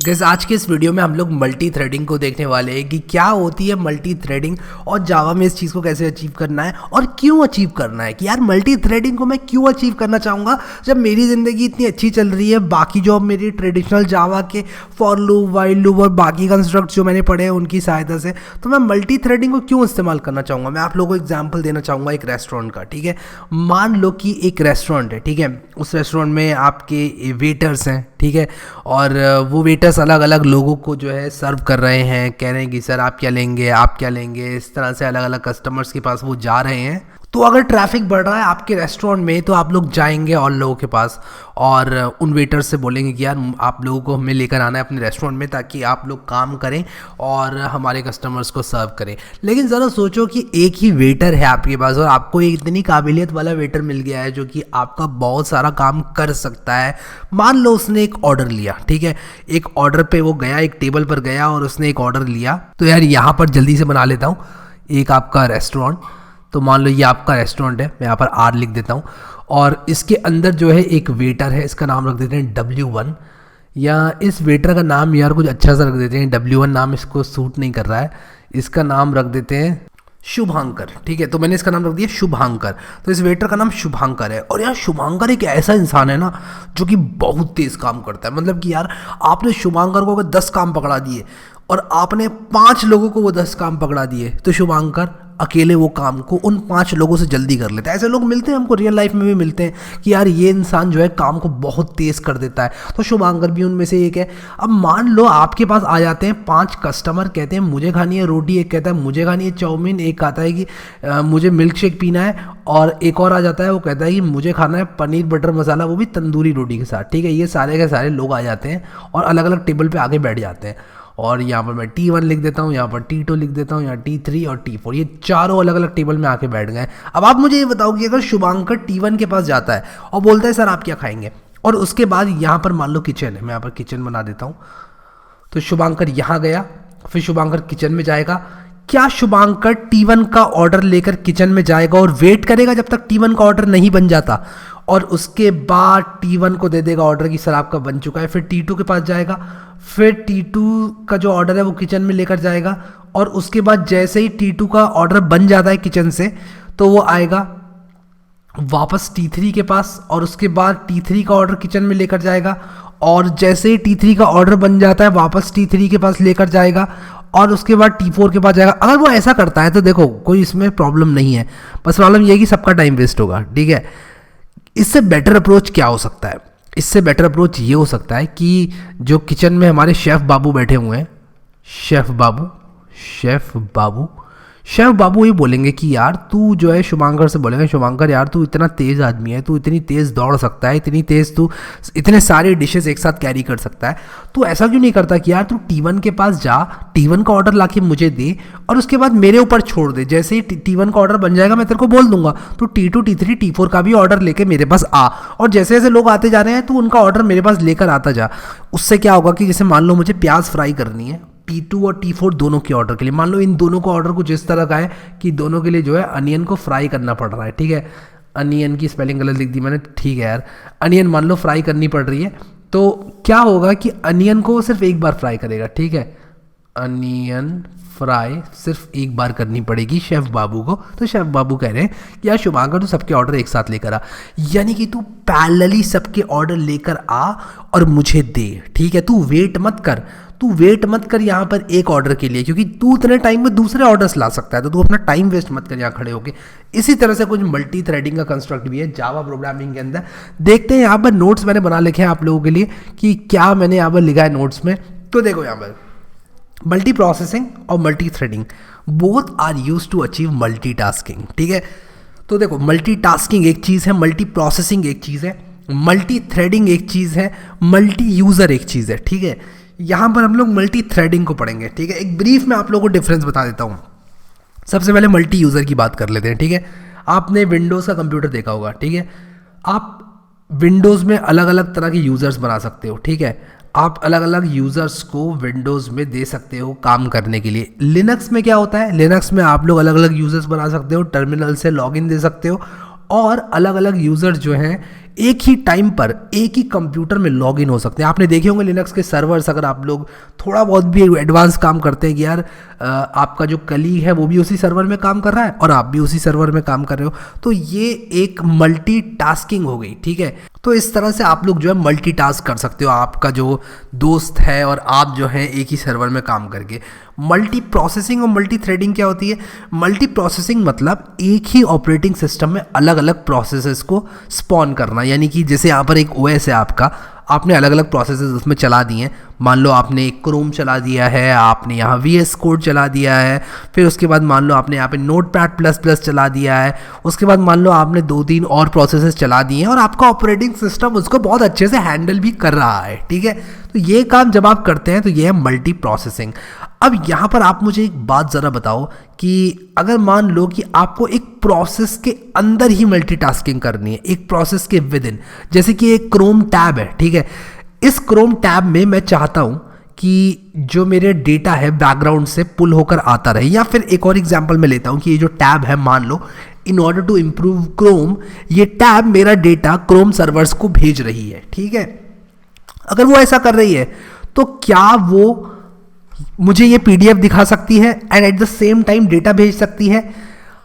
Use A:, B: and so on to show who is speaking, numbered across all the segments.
A: Guys आज के इस वीडियो में हम लोग मल्टी थ्रेडिंग को देखने वाले हैं कि क्या होती है मल्टी थ्रेडिंग और जावा में इस चीज़ को कैसे अचीव करना है और क्यों अचीव करना है। कि यार मल्टी थ्रेडिंग को मैं क्यों अचीव करना चाहूँगा जब मेरी ज़िंदगी इतनी अच्छी चल रही है। बाकी जो मेरी ट्रेडिशनल जावा के फॉर लूप, वाइल लूप और बाकी कंस्ट्रक्ट जो मैंने पढ़े हैं उनकी सहायता से, तो मैं मल्टी थ्रेडिंग को क्यों इस्तेमाल करना चाहूँगा। मैं आप लोगों को एग्जाम्पल देना चाहूँगा एक रेस्टोरेंट का। ठीक है, मान लो कि एक रेस्टोरेंट है, ठीक है, उस रेस्टोरेंट में आपके वेटर्स हैं, ठीक है, और वो वेटर्स अलग अलग लोगों को जो है सर्व कर रहे हैं, कह रहे हैं कि सर आप क्या लेंगे, आप क्या लेंगे, इस तरह से अलग अलग कस्टमर्स के पास वो जा रहे हैं। तो अगर ट्रैफिक बढ़ रहा है आपके रेस्टोरेंट में तो आप लोग जाएंगे और लोगों के पास और उन वेटर्स से बोलेंगे कि यार आप लोगों को हमें लेकर आना है अपने रेस्टोरेंट में ताकि आप लोग काम करें और हमारे कस्टमर्स को सर्व करें। लेकिन ज़रा सोचो कि एक ही वेटर है आपके पास और आपको एक इतनी काबिलियत वाला वेटर मिल गया है जो कि आपका बहुत सारा काम कर सकता है। मान लो उसने एक ऑर्डर लिया, ठीक है, एक ऑर्डर पे वो गया, एक टेबल पर गया और उसने एक ऑर्डर लिया। तो यार यहाँ पर जल्दी से बना लेता हूँ एक आपका रेस्टोरेंट। तो मान लो ये आपका रेस्टोरेंट है, मैं यहाँ पर आर लिख देता हूँ और इसके अंदर जो है एक वेटर है, इसका नाम रख देते हैं W1, या इस वेटर का नाम यार कुछ अच्छा सा रख देते हैं। W1 नाम इसको सूट नहीं कर रहा है, इसका नाम रख देते हैं शुभांकर। ठीक है, तो मैंने इसका नाम रख दिया शुभांकर। तो इस वेटर का नाम शुभांकर है और यार शुभांकर एक ऐसा इंसान है ना जो कि बहुत तेज़ काम करता है। मतलब कि यार आपने शुभांकर को अगर 10 काम पकड़ा दिए और आपने 5 लोगों को वो 10 काम पकड़ा दिए तो शुभांकर अकेले वो काम को उन 5 लोगों से जल्दी कर लेता है। ऐसे लोग मिलते हैं हमको, रियल लाइफ में भी मिलते हैं कि यार ये इंसान जो है काम को बहुत तेज़ कर देता है। तो शुभांकर भी उनमें से एक है। अब मान लो आपके पास आ जाते हैं 5 कस्टमर, कहते हैं मुझे खानी है रोटी, एक कहता है मुझे खानी है चाउमीन, एक आता है कि मुझे मिल्क शेक पीना है, और एक और आ जाता है वो कहता है कि मुझे खाना है पनीर बटर मसाला, वो भी तंदूरी रोटी के साथ। ठीक है, ये सारे के सारे लोग आ जाते हैं और अलग अलग टेबल पर आके बैठ जाते हैं। और यहाँ पर मैं T1 लिख देता हूँ, यहाँ पर T2 लिख देता हूँ, यहाँ T3 और T4, ये चारों अलग अलग टेबल में आके बैठ गए। अब आप मुझे ये बताओ कि अगर शुभांकर T1 के पास जाता है और बोलता है सर आप क्या खाएंगे, और उसके बाद यहाँ पर मान लो किचन है, मैं यहाँ पर किचन बना देता हूँ। तो शुभांकर यहाँ गया, फिर शुभांकर किचन में जाएगा। क्या शुभांकर T1 का ऑर्डर लेकर किचन में जाएगा और वेट करेगा जब तक T1 का ऑर्डर नहीं बन जाता, और उसके बाद T1 को दे देगा ऑर्डर कि सर आपका बन चुका है। फिर T2 के पास जाएगा, फिर T2 का जो ऑर्डर है वो किचन में लेकर जाएगा, और उसके बाद जैसे ही T2 का ऑर्डर बन जाता है किचन से तो वो आएगा वापस T3 के पास, और उसके बाद T3 का ऑर्डर किचन में लेकर जाएगा, और जैसे ही T3 का ऑर्डर बन जाता है वापस T3 के पास लेकर जाएगा, और उसके बाद T4 के पास जाएगा। अगर वो ऐसा करता है तो देखो कोई इसमें प्रॉब्लम नहीं है, बस प्रॉब्लम ये है कि सबका टाइम वेस्ट होगा। ठीक है, इससे बेटर अप्रोच क्या हो सकता है? इससे बेटर अप्रोच ये हो सकता है कि जो किचन में हमारे शेफ़ बाबू बैठे हुए हैं, शेफ़ बाबू ये बोलेंगे कि यार तू जो है शुभांकर से बोलेंगे, शुभांकर यार तू इतना तेज़ आदमी है, तू इतनी तेज़ दौड़ सकता है, इतनी तेज़ तू इतने सारे डिशेस एक साथ कैरी कर सकता है, तू ऐसा क्यों नहीं करता कि यार तू T1 के पास जा, T1 का ऑर्डर लाके मुझे दे और उसके बाद मेरे ऊपर छोड़ दे। जैसे ही T1 का ऑर्डर बन जाएगा मैं तेरे को बोल दूंगा, तो T2 T3 T4 का भी ऑर्डर लेके मेरे पास आ, और जैसे जैसे लोग आते जा रहे हैं तो उनका ऑर्डर मेरे पास लेकर आता जा। उससे क्या होगा कि जैसे मान लो मुझे प्याज फ्राई करनी है T2 और T4 दोनों के ऑर्डर के लिए, मान लो इन दोनों का ऑर्डर कुछ इस तरह का है कि दोनों के लिए जो है अनियन को फ्राई करना पड़ रहा है। ठीक है, अनियन की स्पेलिंग गलत लिख दी मैंने, ठीक है यार, अनियन मान लो फ्राई करनी पड़ रही है, तो क्या होगा कि अनियन को सिर्फ एक बार फ्राई करेगा। ठीक है, अनियन फ्राई सिर्फ एक बार करनी पड़ेगी शेफ़ बाबू को। तो शेफ़ बाबू कह रहे हैं कि यार शुभांकर तू सबके ऑर्डर एक साथ लेकर आ, यानी कि तू पैरेलली सबके ऑर्डर लेकर आ और मुझे दे। ठीक है, तू वेट मत कर यहाँ पर एक ऑर्डर के लिए, क्योंकि तू इतने टाइम में दूसरे ऑर्डर्स ला सकता है, तो तू अपना टाइम वेस्ट मत कर यहाँ खड़े होके। इसी तरह से कुछ मल्टी थ्रेडिंग का कंस्ट्रक्ट भी है जावा प्रोग्रामिंग के अंदर। देखते हैं यहाँ पर नोट्स मैंने बना लिखे हैं आप लोगों के लिए कि क्या मैंने यहाँ पर लिखा है नोट्स में। तो देखो यहाँ पर मल्टी प्रोसेसिंग और multi threading both are use to achieve multitasking. ठीक है, तो देखो मल्टीटास्किंग एक चीज़ है, मल्टी प्रोसेसिंग एक चीज़ है, मल्टी थ्रेडिंग एक चीज़ है, मल्टी यूज़र एक चीज़ है। ठीक है, यहाँ पर हम लोग मल्टी थ्रेडिंग को पढ़ेंगे। ठीक है, एक ब्रीफ में आप लोगों को डिफरेंस बता देता हूँ। सबसे पहले मल्टी यूज़र की बात कर लेते हैं। ठीक है, आपने विंडोज़ का कंप्यूटर देखा होगा। ठीक है, आप विंडोज़ में अलग अलग तरह के यूज़र्स बना सकते हो। ठीक है, आप अलग अलग यूज़र्स को विंडोज़ में दे सकते हो काम करने के लिए। लिनक्स में क्या होता है, लिनक्स में आप लोग अलग अलग यूज़र्स बना सकते हो, टर्मिनल से लॉगिन दे सकते हो, और अलग अलग यूज़र जो हैं एक ही टाइम पर एक ही कंप्यूटर में लॉग इन हो सकते हैं। आपने देखे होंगे लिनक्स के सर्वर्स, अगर आप लोग थोड़ा बहुत भी एडवांस काम करते हैं कि यार आपका जो कलीग है वो भी उसी सर्वर में काम कर रहा है और आप भी उसी सर्वर में काम कर रहे हो, तो ये एक मल्टीटास्किंग हो गई, ठीक है। तो इस तरह से आप लोग जो है मल्टीटास्क कर सकते हो, आपका जो दोस्त है और आप जो है एक ही सर्वर में काम करके। मल्टी प्रोसेसिंग और मल्टी थ्रेडिंग क्या होती है? मल्टी प्रोसेसिंग मतलब एक ही ऑपरेटिंग सिस्टम में अलग अलग प्रोसेसेस को स्पॉन करना, यानी कि जैसे यहाँ पर एक ओएस है आपका, आपने अलग अलग प्रोसेसेस उसमें चला दिए हैं। मान लो आपने एक क्रोम चला दिया है, आपने यहाँ VS कोड चला दिया है, फिर उसके बाद मान लो आपने यहाँ पे नोटपैड प्लस प्लस चला दिया है, उसके बाद मान लो आपने 2-3 और प्रोसेसेस चला दिए हैं और आपका ऑपरेटिंग सिस्टम उसको बहुत अच्छे से हैंडल भी कर रहा है, ठीक है। तो ये काम जब आप करते हैं तो ये है मल्टी प्रोसेसिंग। अब यहाँ पर आप मुझे एक बात ज़रा बताओ कि अगर मान लो कि आपको एक प्रोसेस के अंदर ही मल्टीटास्किंग करनी है, एक प्रोसेस के विद इन, जैसे कि एक क्रोम टैब है, ठीक है। इस क्रोम टैब में मैं चाहता हूँ कि जो मेरे डेटा है बैकग्राउंड से पुल होकर आता रहे, या फिर एक और एग्जांपल मैं लेता हूँ कि ये जो टैब है, मान लो in order to improve Chrome, ये टैब मेरा डेटा क्रोम सर्वर्स को भेज रही है, ठीक है। अगर वो ऐसा कर रही है तो क्या वो मुझे ये PDF दिखा सकती है and at the same time data भेज सकती है?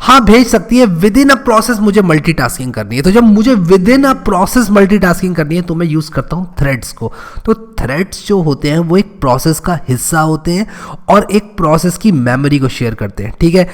A: हाँ, भेज सकती है। विद इन अ प्रोसेस मुझे मल्टीटास्किंग करनी है, तो जब मुझे with in a process multitasking करनी है तो मैं यूज़ करता हूँ थ्रेड्स को। तो थ्रेड्स जो होते हैं वो एक प्रोसेस का हिस्सा होते हैं और एक प्रोसेस की मेमोरी को शेयर करते हैं, ठीक है।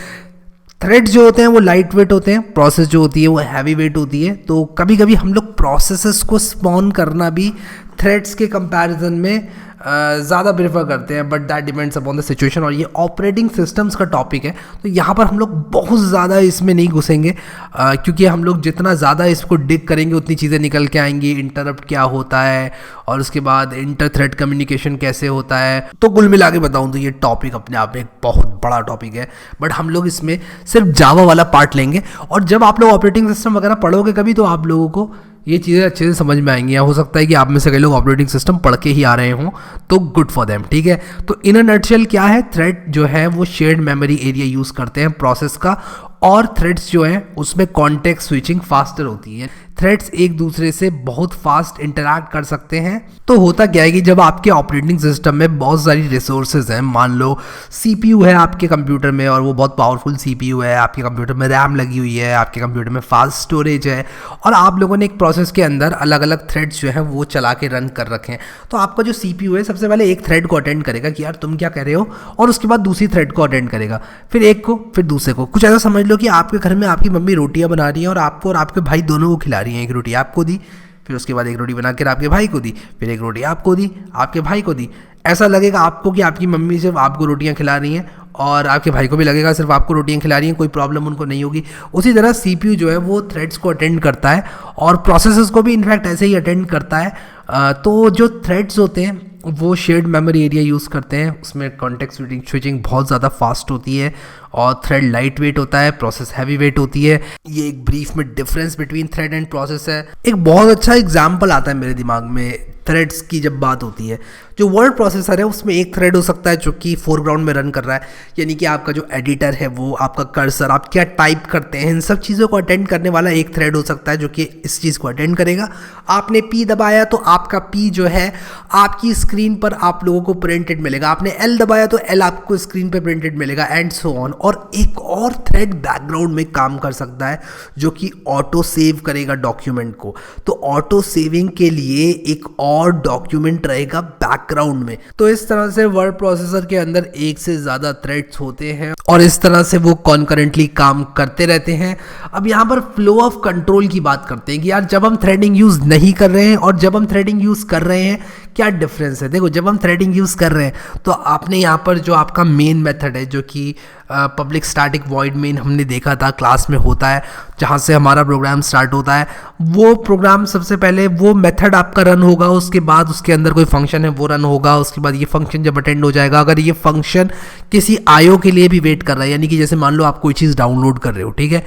A: थ्रेड्स जो होते हैं वो लाइट वेट होते हैं, प्रोसेस जो होती है वो हैवी वेट होती है। तो कभी कभी हम लोग प्रोसेसेस को स्पॉन करना भी थ्रेड्स के कंपैरिजन में ज़्यादा प्रेफर करते हैं, but that depends upon the situation. और ये ऑपरेटिंग सिस्टम्स का टॉपिक है, तो यहाँ पर हम लोग बहुत ज़्यादा इसमें नहीं घुसेंगे, क्योंकि हम लोग जितना ज़्यादा इसको डिग करेंगे उतनी चीज़ें निकल के आएंगी। इंटरप्ट क्या होता है और उसके बाद इंटर थ्रेड कम्युनिकेशन कैसे होता है। तो कुल मिला के बताऊँ तो ये टॉपिक अपने आप में एक बहुत बड़ा टॉपिक है, बट हम लोग इसमें सिर्फ जावा वाला पार्ट लेंगे। और जब आप लोग ऑपरेटिंग सिस्टम वगैरह पढ़ोगे कभी, तो आप लोगों को ये चीज़ें अच्छे से समझ में आएंगी। या हो सकता है कि आप में से कई लोग ऑपरेटिंग सिस्टम पढ़ के ही आ रहे हों, तो गुड फॉर देम, ठीक है। तो इन अ नटशेल क्या है, थ्रेड जो है वो शेयर्ड मेमोरी एरिया यूज़ करते हैं प्रोसेस का, और थ्रेड्स जो है उसमें कॉन्टेक्स्ट स्विचिंग फास्टर होती है। थ्रेड्स एक दूसरे से बहुत फास्ट इंटरैक्ट कर सकते हैं। तो होता क्या है कि जब आपके ऑपरेटिंग सिस्टम में बहुत सारी रिसोर्सेज हैं, मान लो CPU है आपके कंप्यूटर में और वो बहुत पावरफुल CPU है, आपके कंप्यूटर में रैम लगी हुई है, आपके कंप्यूटर में फास्ट स्टोरेज है, और आप लोगों ने एक प्रोसेस के अंदर अलग अलग थ्रेड्स जो है वो चला के रन कर रखे हैं। तो आपका जो CPU है सबसे पहले एक थ्रेड को अटेंड करेगा कि यार तुम क्या कह रहे हो, और उसके बाद दूसरी थ्रेड को अटेंड करेगा, फिर एक को, फिर दूसरे को। कुछ ऐसा समझ लो कि आपके घर में आपकी मम्मी रोटियां बना रही हैं और आपको और आपके भाई दोनों को खिला रही हैं। एक रोटी आपको दी, फिर उसके बाद एक रोटी बनाकर आपके भाई को दी, फिर एक रोटी आपको दी, आपके भाई को दी। ऐसा लगेगा आपको कि आपकी मम्मी सिर्फ आपको रोटियां खिला रही हैं और आपके भाई को भी लगेगा सिर्फ आपको रोटियां खिला रही हैं, कोई प्रॉब्लम उनको नहीं होगी। उसी तरह CPU जो है वो थ्रेड्स को अटेंड करता है और प्रोसेसेस को भी इनफैक्ट ऐसे ही अटेंड करता है। तो जो थ्रेड्स होते हैं वो शेयर्ड मेमोरी एरिया यूज़ करते हैं, उसमें कॉन्टेक्स्ट स्विचिंग बहुत ज़्यादा फास्ट होती है और थ्रेड लाइट वेट होता है, प्रोसेस हैवी वेट होती है। ये एक ब्रीफ में difference between thread and process है। एक बहुत अच्छा एग्जांपल आता है मेरे दिमाग में थ्रेड्स की जब बात होती है। जो वर्ड प्रोसेसर है उसमें एक थ्रेड हो सकता है जो कि फोरग्राउंड में रन कर रहा है, यानी कि आपका जो एडिटर है वो, आपका कर्सर, आप क्या टाइप करते हैं, इन सब चीज़ों को अटेंड करने वाला एक थ्रेड हो सकता है जो कि इस चीज़ को अटेंड करेगा। आपने P दबाया तो आपका P जो है आपकी स्क्रीन पर आप लोगों को प्रिंटेड मिलेगा, आपने L दबाया तो L आपको स्क्रीन पर प्रिंटेड मिलेगा, एंड सो ऑन। और एक और थ्रेड बैकग्राउंड में काम कर सकता है जो कि ऑटो सेव करेगा डॉक्यूमेंट को। तो ऑटो सेविंग के लिए एक और डॉक्यूमेंट रहेगा बैकग्राउंड में। तो इस तरह से वर्ड प्रोसेसर के अंदर एक से ज़्यादा थ्रेड्स होते हैं और इस तरह से वो कॉन्करेंटली काम करते रहते हैं। अब यहाँ पर फ्लो ऑफ कंट्रोल की बात करते हैं कि यार जब हम थ्रेडिंग यूज़ नहीं कर रहे हैं और जब हम थ्रेडिंग यूज़ कर रहे हैं क्या डिफरेंस है। देखो, जब हम थ्रेडिंग यूज़ कर रहे हैं तो आपने यहाँ पर जो आपका मेन मेथड है जो कि पब्लिक स्टैटिक वॉइड मेन हमने देखा था क्लास में होता है, जहाँ से हमारा प्रोग्राम स्टार्ट होता है, वो प्रोग्राम सबसे पहले वो मेथड आपका रन होगा, उसके बाद उसके अंदर कोई फंक्शन है वो रन होगा, उसके बाद ये फंक्शन जब अटेंड हो जाएगा, अगर ये फंक्शन किसी IO के लिए भी वेट कर रहा है, यानी कि जैसे मान लो आप कोई चीज़ डाउनलोड कर रहे हो, ठीक है,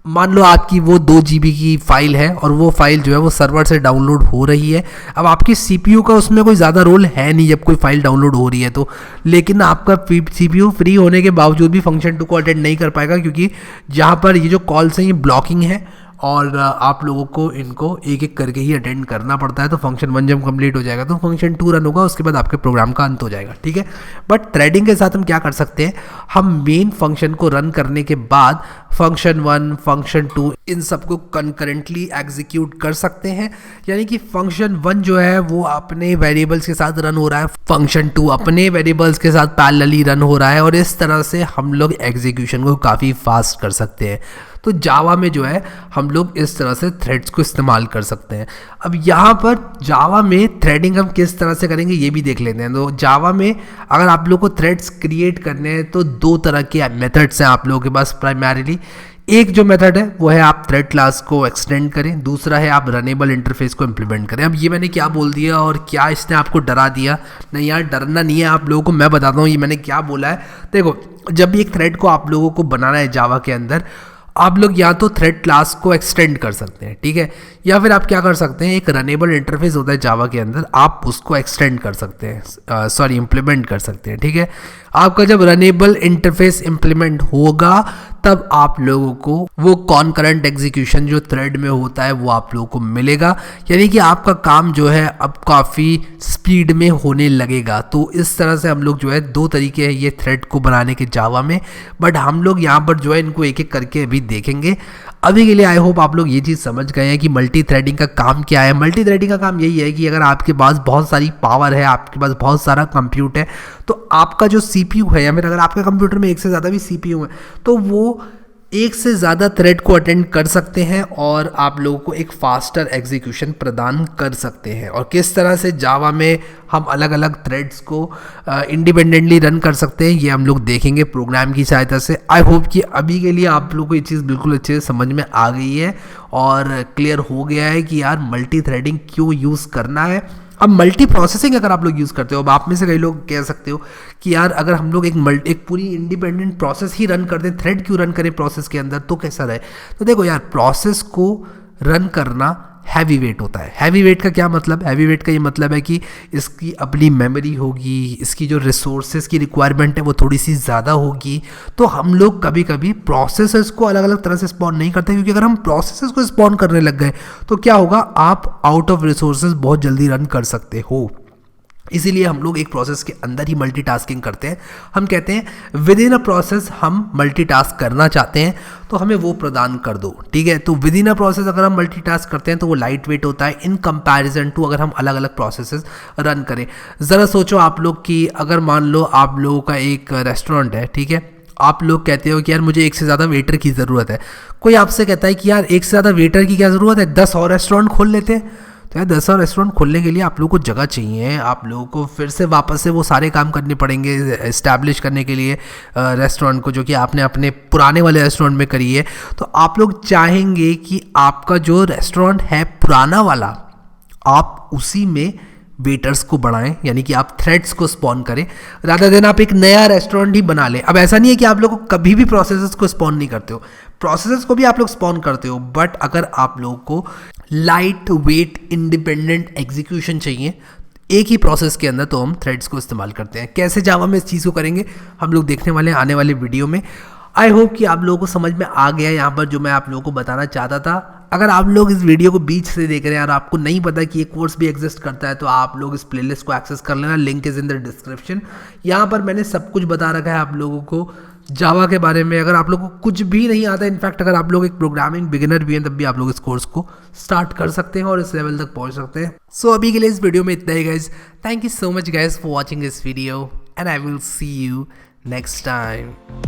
A: मान लो आपकी वो 2 GB की फाइल है और वो फाइल जो है वो सर्वर से डाउनलोड हो रही है। अब आपकी CPU का उसमें कोई ज़्यादा रोल है नहीं जब कोई फाइल डाउनलोड हो रही है तो, लेकिन आपका CPU फ्री होने के बावजूद भी फंक्शन 2 को अटेंड नहीं कर पाएगा, क्योंकि जहाँ पर ये जो कॉल्स हैं ये ब्लॉकिंग है और आप लोगों को इनको एक एक करके ही अटेंड करना पड़ता है। तो फंक्शन 1 जब कंप्लीट हो जाएगा तो फंक्शन 2 रन होगा, उसके बाद आपके प्रोग्राम का अंत हो जाएगा, ठीक है। बट थ्रेडिंग के साथ हम क्या कर सकते हैं, हम मेन फंक्शन को रन करने के बाद फंक्शन 1, फंक्शन 2 इन सबको कंकरेंटली एग्जीक्यूट कर सकते हैं। यानी कि फंक्शन 1 जो है वो अपने वेरिएबल्स के साथ रन हो रहा है, फंक्शन 2 अपने वेरिएबल्स के साथ पैरेलली रन हो रहा है, और इस तरह से हम लोग एग्जीक्यूशन को काफ़ी फास्ट कर सकते हैं। तो जावा में जो है हम लोग इस तरह से थ्रेड्स को इस्तेमाल कर सकते हैं। अब यहाँ पर जावा में थ्रेडिंग हम किस तरह से करेंगे ये भी देख लेते हैं। तो जावा में अगर आप लोग को थ्रेड्स क्रिएट करने हैं तो 2 तरह के मेथड्स हैं आप लोगों के पास प्राइमरीली। एक जो मेथड है वो है आप थ्रेड क्लास को एक्सटेंड करें, दूसरा है आप रनेबल इंटरफेस को इम्प्लीमेंट करें। अब ये मैंने क्या बोल दिया और क्या इसने आपको डरा दिया? नहीं यार, डरना नहीं है आप लोगों को, मैं बताता हूँ ये मैंने क्या बोला है। देखो, जब भी एक थ्रेड को आप लोगों को बनाना है जावा के अंदर, आप लोग या तो थ्रेड क्लास को एक्सटेंड कर सकते हैं, ठीक है, या फिर आप क्या कर सकते हैं, एक रनेबल इंटरफेस होता है जावा के अंदर, आप उसको एक्सटेंड कर सकते हैं, इम्प्लीमेंट कर सकते हैं, ठीक है। आपका जब रनेबल इंटरफेस इम्प्लीमेंट होगा तब आप लोगों को वो कॉन्करेंट एग्जीक्यूशन जो थ्रेड में होता है वो आप लोगों को मिलेगा। यानी कि आपका काम जो है अब काफ़ी स्पीड में होने लगेगा। तो इस तरह से हम लोग जो है 2 तरीके हैं ये थ्रेड को बनाने के जावा में, बट हम लोग यहाँ पर जो है इनको एक एक करके अभी देखेंगे। अभी के लिए आई होप आप लोग ये चीज़ समझ गए हैं कि मल्टी थ्रेडिंग का काम क्या है। मल्टी थ्रेडिंग का काम यही है कि अगर आपके पास बहुत सारी पावर है, आपके पास बहुत सारा कंप्यूट है, तो आपका जो सीपीयू है, या फिर अगर आपके कंप्यूटर में एक से ज़्यादा भी सीपीयू है, तो वो एक से ज़्यादा थ्रेड को अटेंड कर सकते हैं और आप लोगों को एक फास्टर एग्जीक्यूशन प्रदान कर सकते हैं। और किस तरह से जावा में हम अलग अलग थ्रेड्स को इंडिपेंडेंटली रन कर सकते हैं ये हम लोग देखेंगे प्रोग्राम की सहायता से। आई होप कि अभी के लिए आप लोगों को ये चीज़ बिल्कुल अच्छे से समझ में आ गई है और क्लियर हो गया है कि यार मल्टी थ्रेडिंग क्यों यूज़ करना है। अब मल्टी प्रोसेसिंग अगर आप लोग यूज़ करते हो, अब आप में से कई लोग कह सकते हो कि यार अगर हम लोग एक पूरी इंडिपेंडेंट प्रोसेस ही रन कर दें, थ्रेड क्यों रन करें प्रोसेस के अंदर, तो कैसा रहे। तो देखो यार, प्रोसेस को रन करना हैवी वेट होता है। हैवी वेट का क्या मतलब? हैवी वेट का ये मतलब है कि इसकी अपनी मेमोरी होगी, इसकी जो रिसोर्सेज की रिक्वायरमेंट है वो थोड़ी सी ज़्यादा होगी। तो हम लोग कभी कभी प्रोसेसेस को अलग अलग तरह से स्पॉन नहीं करते, क्योंकि अगर हम प्रोसेसेस को स्पॉन करने लग गए तो क्या होगा, आप आउट ऑफ रिसोर्सेज बहुत जल्दी रन कर सकते हो। इसीलिए हम लोग एक प्रोसेस के अंदर ही मल्टीटास्किंग करते हैं। हम कहते हैं विद इन अ प्रोसेस हम मल्टीटास्क करना चाहते हैं तो हमें वो प्रदान कर दो, ठीक है। तो विद इन अ प्रोसेस अगर हम मल्टीटास्क करते हैं तो वो लाइट वेट होता है इन कंपैरिजन टू अगर हम अलग अलग प्रोसेसेस रन करें। ज़रा सोचो आप लोग कि अगर मान लो आप लोगों का एक रेस्टोरेंट है, ठीक है, आप लोग कहते हो कि यार मुझे एक से ज़्यादा वेटर की ज़रूरत है। कोई आपसे कहता है कि यार एक से ज़्यादा वेटर की क्या ज़रूरत है, 10 और रेस्टोरेंट खोल लेते हैं। तो यार 10 और रेस्टोरेंट खोलने के लिए आप लोगों को जगह चाहिए, आप लोगों को फिर से वापस से वो सारे काम करने पड़ेंगे इस्टेब्लिश करने के लिए रेस्टोरेंट को, जो कि आपने अपने पुराने वाले रेस्टोरेंट में करी है। तो आप लोग चाहेंगे कि आपका जो रेस्टोरेंट है पुराना वाला, आप उसी में वेटर्स को बढ़ाएं, यानी कि आप थ्रेड्स को स्पॉन करें, रादर देन आप एक नया रेस्टोरेंट ही बना लें। अब ऐसा नहीं है कि आप लोग को कभी भी प्रोसेसेस को स्पॉन नहीं करते हो, प्रोसेसेस को भी आप लोग स्पॉन करते हो, बट अगर आप लोगों को लाइट वेट इंडिपेंडेंट एग्जीक्यूशन चाहिए एक ही प्रोसेस के अंदर, तो हम थ्रेड्स को इस्तेमाल करते हैं। कैसे जावा में इस चीज़ को करेंगे हम लोग देखने वाले हैं आने वाले वीडियो में। आई होप कि आप लोगों को समझ में आ गया यहाँ पर जो मैं आप लोगों को बताना चाहता था। अगर आप लोग इस वीडियो को बीच से देख रहे हैं और आपको नहीं पता कि ये कोर्स भी एग्जिस्ट करता है, तो आप लोग इस प्लेलिस्ट को एक्सेस कर लेना, link is in the description. यहाँ पर मैंने सब कुछ बता रखा है आप लोगों को जावा के बारे में। अगर आप लोगों को कुछ भी नहीं आता, इनफैक्ट अगर आप लोग एक प्रोग्रामिंग बिगिनर भी हैं, तब भी आप लोग इस कोर्स को स्टार्ट कर सकते हैं और इस लेवल तक पहुँच सकते हैं। सो अभी के लिए इस वीडियो में इतना ही guys. Thank you so much guys for watching this video and I will see you next time.